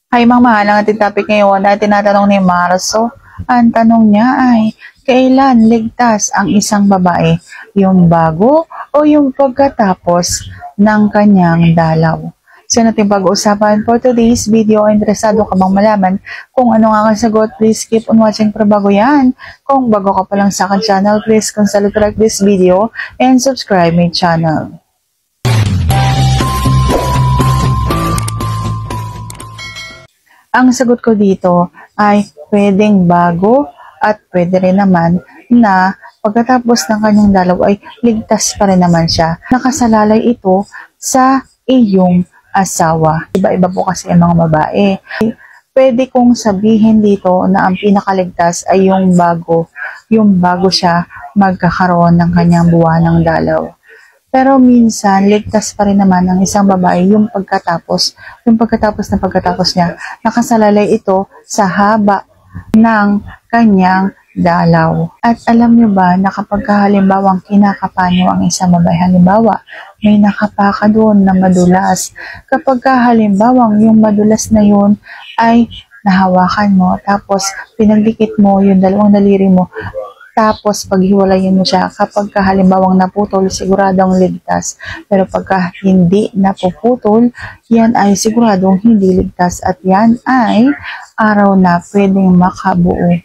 Hi mga mahal, ang ating topic ngayon na tinatanong ni Marso. Ang tanong niya ay, kailan ligtas ang isang babae? Yung bago o yung pagkatapos ng kanyang dalaw? So natin pag-uusapan for today's video. Interesado ka bang malaman kung ano nga ang sagot? Please keep on watching para bago yan. Kung bago ka pa lang sa akin channel, please consider to like this video and subscribe my channel. Ang sagot ko dito ay pwedeng bago at pwede rin naman na pagkatapos ng kanyang dalaw ay ligtas pa rin naman siya. Nakasalalay ito sa iyong asawa. Iba-iba po kasi ang mga babae. Pwede kong sabihin dito na ang pinakaligtas ay yung bago. Yung bago siya magkakaroon ng kanyang buwanang dalaw. Pero minsan, ligtas pa rin naman ng isang babae yung pagkatapos niya, nakasalalay ito sa haba ng kanyang dalaw. At alam nyo ba na kapag halimbawang kinakapanyo ang isang babae, halimbawa, may nakapaka doon na madulas. Kapag halimbawang yung madulas na yun ay nahawakan mo, tapos pinagdikit mo yung dalawang daliri mo, tapos paghiwalayin mo siya, kapag halimbawang naputol, siguradong ligtas. Pero pagka hindi napuputol, yan ay siguradong hindi ligtas. At yan ay araw na pwedeng makabuo.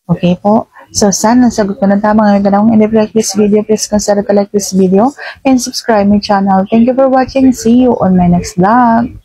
Okay po? So sana sagot ko na tama ngayon dalawang. And if you like this video, please consider to like this video and subscribe my channel. Thank you for watching. See you on my next vlog.